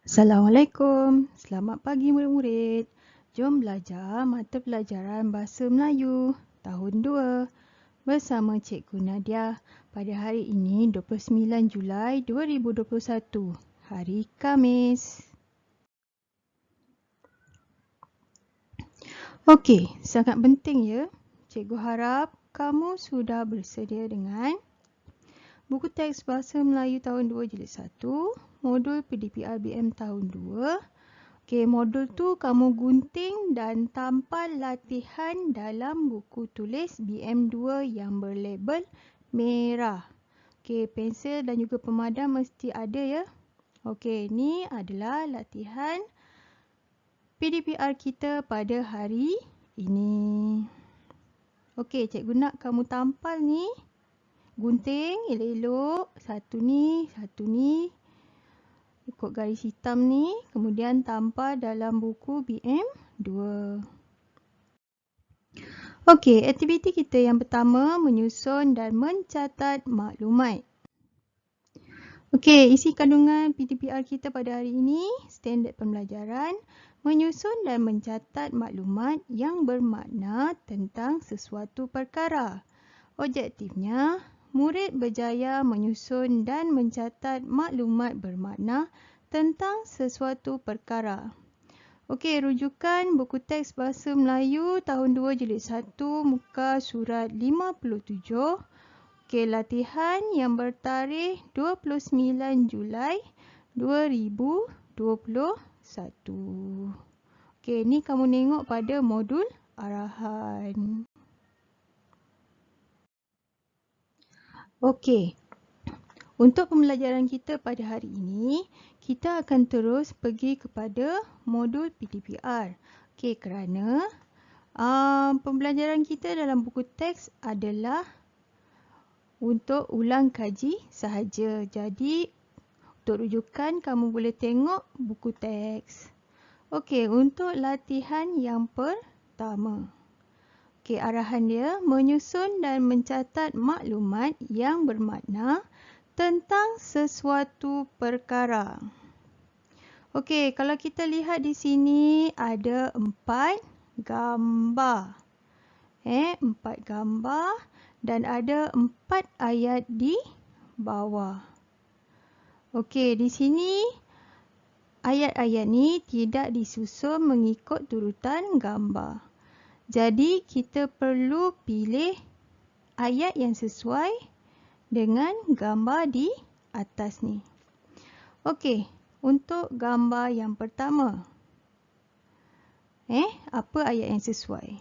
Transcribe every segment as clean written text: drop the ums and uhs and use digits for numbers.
Assalamualaikum. Selamat pagi murid-murid. Jom belajar mata pelajaran Bahasa Melayu tahun 2 bersama Cikgu Nadia pada hari ini 29 Julai 2021, hari Khamis. Okey, sangat penting ya. Cikgu harap kamu sudah bersedia dengan buku teks Bahasa Melayu tahun 2 jilid 1, modul PDPR BM tahun 2. Okey, modul tu kamu gunting dan tampal latihan dalam buku tulis BM2 yang berlabel merah. Okey, pensel dan juga pemadam mesti ada ya. Okey, ni adalah latihan PDPR kita pada hari ini. Okey, cikgu nak kamu tampal ni. Gunting elok-elok. Satu ni. Ikut garis hitam ni, kemudian tampal dalam buku BM2. Okey, aktiviti kita yang pertama menyusun dan mencatat maklumat. Okey, isi kandungan PDPR kita pada hari ini, standard pembelajaran, menyusun dan mencatat maklumat yang bermakna tentang sesuatu perkara. Objektifnya, murid berjaya menyusun dan mencatat maklumat bermakna tentang sesuatu perkara. Okey, rujukan buku teks Bahasa Melayu tahun 2 jilid 1 muka surat 57. Okey, latihan yang bertarikh 29 Julai 2021. Okey, ni kamu tengok pada modul arahan. Okey, untuk pembelajaran kita pada hari ini, kita akan terus pergi kepada modul PDPR. Okey, kerana pembelajaran kita dalam buku teks adalah untuk ulang kaji sahaja. Jadi, untuk rujukan kamu boleh tengok buku teks. Okey, untuk latihan yang pertama. Okey, arahan dia menyusun dan mencatat maklumat yang bermakna tentang sesuatu perkara. Okey, kalau kita lihat di sini ada 4 gambar. 4 gambar dan ada 4 ayat di bawah. Okey, di sini ayat-ayat ni tidak disusun mengikut turutan gambar. Jadi, kita perlu pilih ayat yang sesuai dengan gambar di atas ni. Okey, untuk gambar yang pertama. Apa ayat yang sesuai?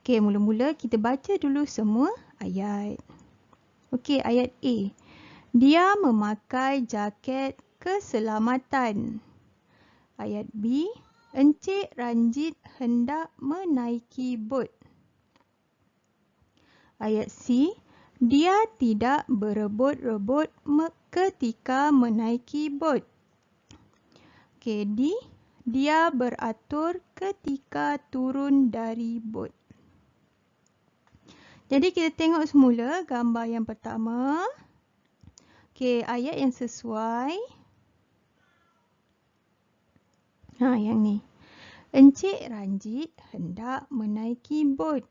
Okey, mula-mula kita baca dulu semua ayat. Okey, ayat A. Dia memakai jaket keselamatan. Ayat B. Encik Ranjit hendak menaiki bot. Ayat C. Dia tidak berebut-rebut ketika menaiki bot. Okey, D. Dia beratur ketika turun dari bot. Jadi kita tengok semula gambar yang pertama. Okey, ayat yang sesuai. Yang ni. Encik Ranjit hendak menaiki bot.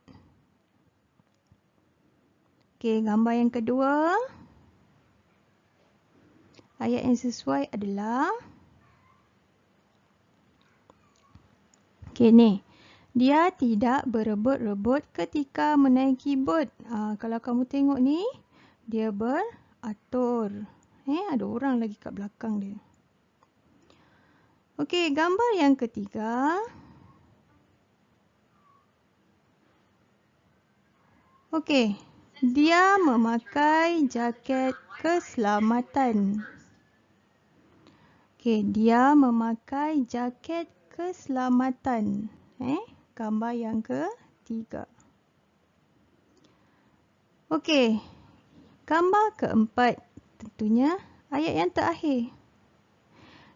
Okey, gambar yang kedua. Ayat yang sesuai adalah okey ni. Dia tidak berebut-rebut ketika menaiki bot. Kalau kamu tengok ni, dia beratur. Ada orang lagi kat belakang dia. Okey, gambar yang ketiga. Okey, dia memakai jaket keselamatan. Okey, dia memakai jaket keselamatan. Gambar yang ketiga. Okey, gambar keempat. Tentunya ayat yang terakhir.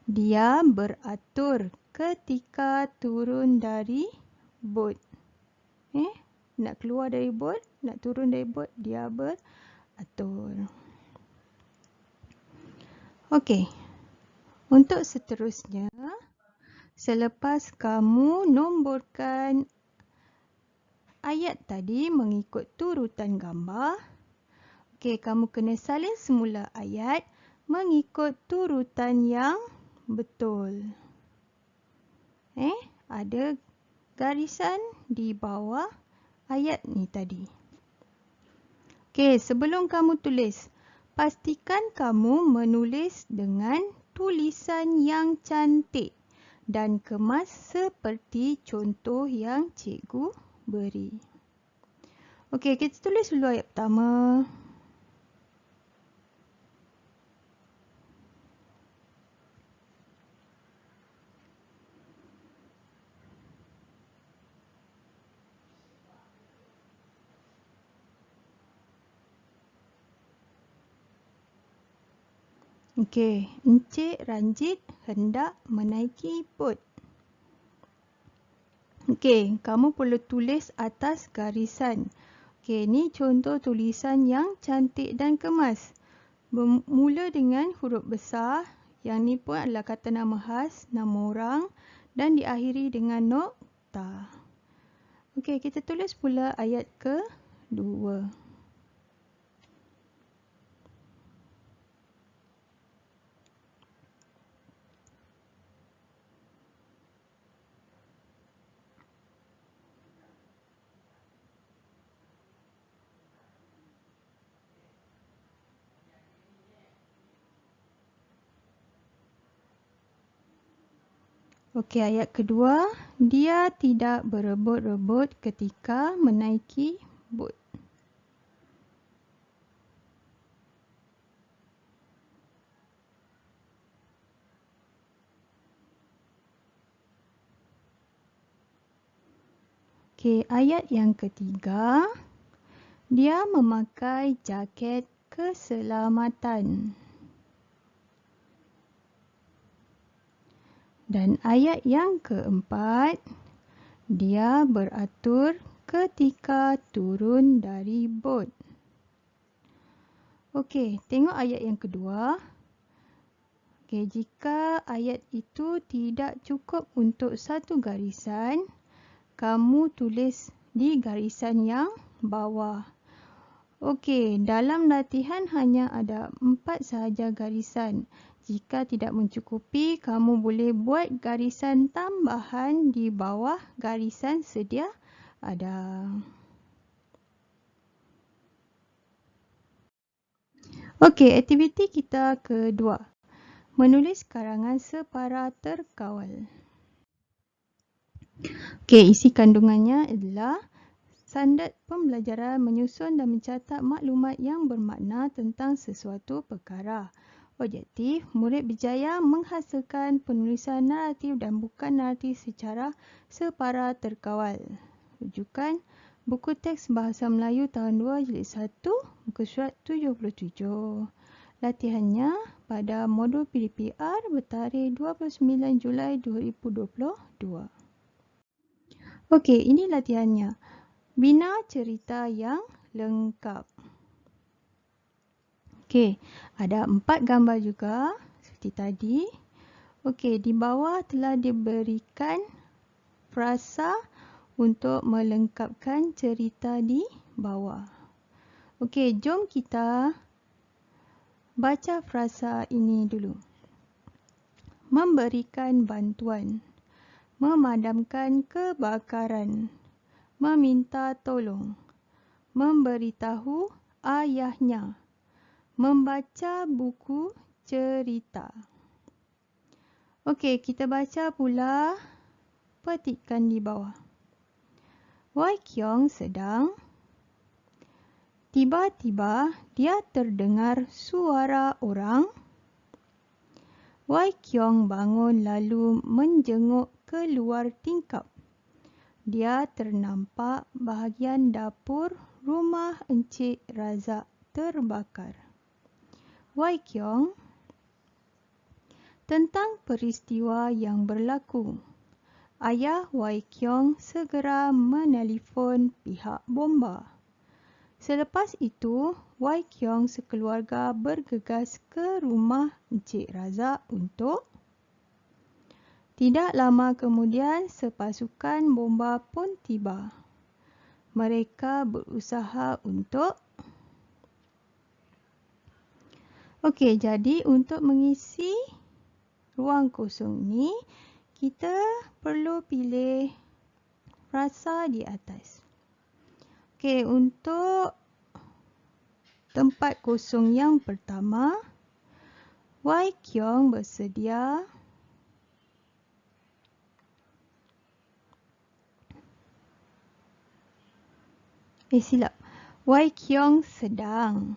Dia beratur ketika turun dari bot. Nak keluar dari bot, nak turun dari bot, dia beratur. Okey. Untuk seterusnya, selepas kamu nomborkan ayat tadi mengikut turutan gambar, kamu kena salin semula ayat mengikut turutan yang betul. Ada garisan di bawah ayat ni tadi. Sebelum kamu tulis, pastikan kamu menulis dengan tulisan yang cantik dan kemas seperti contoh yang cikgu beri. Kita tulis dulu ayat pertama. Encik Ranjit hendak menaiki bot. Kamu perlu tulis atas garisan. Ni contoh tulisan yang cantik dan kemas. Bermula dengan huruf besar. Yang ni pun adalah kata nama khas, nama orang, dan diakhiri dengan nokta. Kita tulis pula ayat kedua. Ayat kedua, dia tidak berebut-rebut ketika menaiki bot. Ayat yang ketiga, dia memakai jaket keselamatan. Dan ayat yang keempat, dia beratur ketika turun dari bot. Tengok ayat yang kedua. Jika ayat itu tidak cukup untuk satu garisan, kamu tulis di garisan yang bawah. Dalam latihan hanya ada 4 sahaja garisan. Jika tidak mencukupi, kamu boleh buat garisan tambahan di bawah garisan sedia ada. Aktiviti kita kedua. Menulis karangan separa terkawal. Isi kandungannya adalah standard pembelajaran menyusun dan mencatat maklumat yang bermakna tentang sesuatu perkara. Objektif, murid berjaya menghasilkan penulisan naratif dan bukan naratif secara separa terkawal. Rujukan, buku teks Bahasa Melayu tahun 2 jilid 1, muka surat 77. Latihannya pada modul PDPR bertarikh 29 Julai 2022. Ini latihannya. Bina cerita yang lengkap. Ada 4 gambar juga seperti tadi. Di bawah telah diberikan frasa untuk melengkapkan cerita di bawah. Jom kita baca frasa ini dulu. Memberikan bantuan, memadamkan kebakaran, meminta tolong, memberitahu ayahnya, membaca buku cerita. Kita baca pula petikan di bawah. Wai Kiong sedang. Tiba-tiba dia terdengar suara orang. Wai Kiong bangun lalu menjenguk keluar tingkap. Dia ternampak bahagian dapur rumah Encik Razak terbakar. Wai Kiong, tentang peristiwa yang berlaku. Ayah Wai Kiong segera menelefon pihak bomba. Selepas itu, Wai Kiong sekeluarga bergegas ke rumah Encik Razak untuk Tidak lama kemudian, sepasukan bomba pun tiba. Mereka berusaha untuk... Okey, jadi untuk mengisi ruang kosong ni, kita perlu pilih frasa di atas. Okey, untuk tempat kosong yang pertama, Wai Kiong bersedia silap. Wai Kiong sedang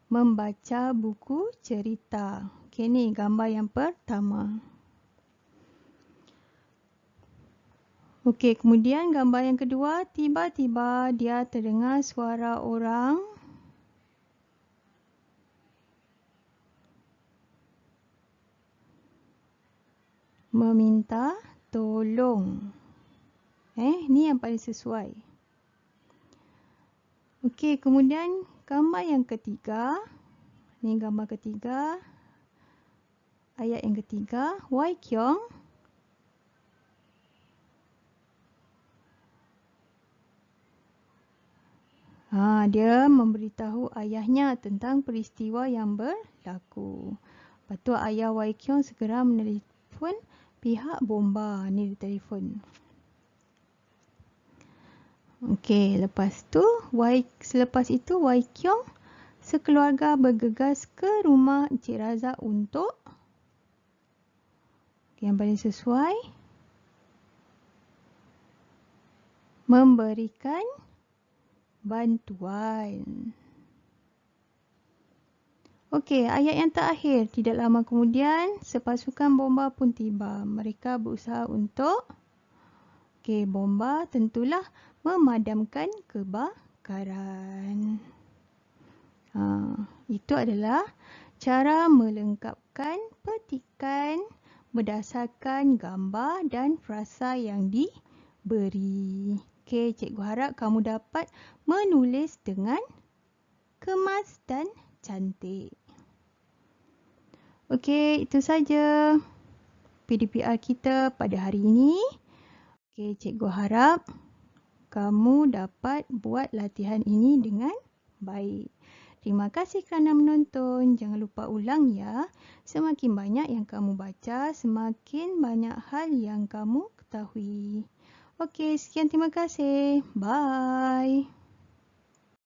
membaca buku cerita. Okey, ni gambar yang pertama. Okey, kemudian gambar yang kedua, tiba-tiba dia terdengar suara orang meminta tolong. Ni yang paling sesuai. Okey, kemudian gambar yang ketiga. Ni gambar ketiga. Ayat yang ketiga, Wai Kiong dia memberitahu ayahnya tentang peristiwa yang berlaku. Lepas tu ayah Wai Kiong segera menelpon pihak bomba. Ni dia telefon. Okey, selepas itu Wai Kiong sekeluarga bergegas ke rumah Encik Razak untuk yang paling sesuai memberikan bantuan. Okey, ayat yang terakhir. Tidak lama kemudian, sepasukan bomba pun tiba. Mereka berusaha untuk... Okey, bomba tentulah memadamkan kebakaran. Itu adalah cara melengkapkan petikan berdasarkan gambar dan frasa yang diberi. Okey, cikgu harap kamu dapat menulis dengan kemas dan cantik. Okey, itu saja PDPR kita pada hari ini. Okey, cikgu harap kamu dapat buat latihan ini dengan baik. Terima kasih kerana menonton. Jangan lupa ulang ya. Semakin banyak yang kamu baca, semakin banyak hal yang kamu ketahui. Okey, sekian, terima kasih. Bye.